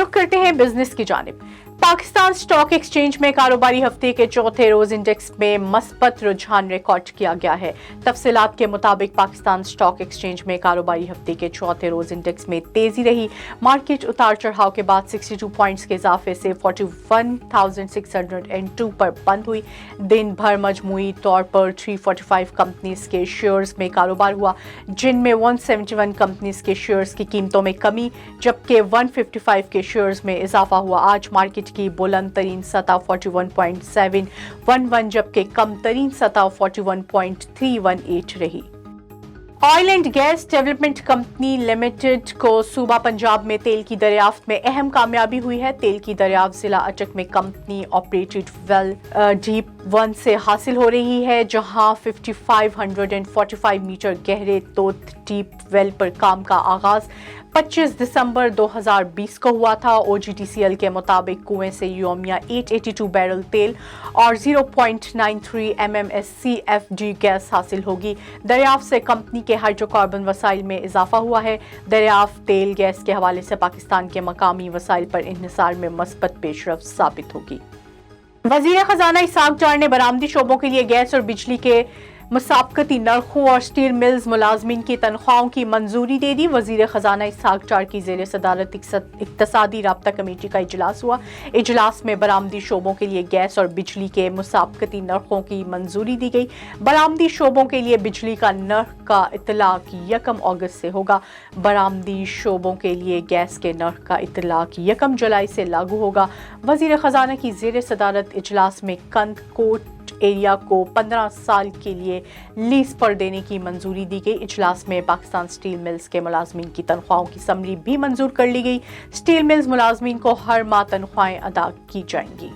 रुख करते हैं बिजनेस की जानिब। पाकिस्तान स्टॉक एक्सचेंज में कारोबारी हफ्ते के चौथे रोज इंडेक्स में मस्बत रुझान रिकॉर्ड किया गया है। तफसीलात के मुताबिक पाकिस्तान स्टॉक एक्सचेंज में कारोबारी हफ्ते के चौथे रोज इंडेक्स में तेजी रही। मार्केट उतार चढ़ाव के बाद 62 पॉइंट्स के इजाफे से 41,602 पर बंद हुई। दिन भर मजमूई तौर पर 345 कंपनीज के शेयर्स में कारोबार हुआ, जिनमें 171 कंपनीज के शेयर्स की कीमतों में कमी जबकि 155 के शेयर्स में इजाफा हुआ। आज मार्केट की बुलंद तरीन सतह 41.711 जबकि कम तरीन सतह 41.318 रही। Oil and gas development company limited को सूबा पंजाब में तेल की दरियाफ्त में अहम कामयाबी हुई है। तेल की दरियाफ्त जिला अटक में कंपनी ऑपरेटेड वेल डीप 1 से हासिल हो रही है, जहां 5545 मीटर गहरे तो डीप वेल पर काम का आगाज 25 दिसंबर 2020 को हुआ था। OGTCL के मुताबिक कुएं से योमिया 882 बैरल तेल और 0.93 MMSCFD गैस हासिल होगी। दरियाफ्त से कंपनी के हाइड्रोकार्बन वसाइल में इजाफा हुआ है। दरियाफ्त तेल गैस के हवाले से पाकिस्तान के मकामी वसाइल पर इन्हिसार में मस्बत पेशरफ्त साबित होगी। वजीर खजाना इसहाक डार ने बरामदी शोबों के लिए गैस और बिजली के मुसाबकती नरखों और स्टील मिल्स मुलाजमीन की तनख्वाहों की मंजूरी दे दी। वजीर खजाना इसहाक डार की जेर सदारत इक्तसादी राब्ता कमेटी का इजलास हुआ। इजलास में बरामदी शोबों के लिए गैस और बिजली के मुसाबकती नरखों की मंजूरी दी गई। बरामदी शोबों के लिए बिजली का नर्ख का इतलाक 1 अगस्त से होगा। बरामदी शोबों के लिए गैस के नर्ख का इतलाक 1 जुलाई से लागू होगा। वजीर खजाना की जेर सदारत इजलास में कंद कोट एरिया को 15 साल के लिए लीज पर देने की मंजूरी दी गई। इजलास में पाकिस्तान स्टील मिल्स के मुलाजमीन की तनख्वाहों की समरी भी मंजूर कर ली गई। स्टील मिल्स मुलाजमीन को हर माह तनख्वाहें अदा की जाएंगी।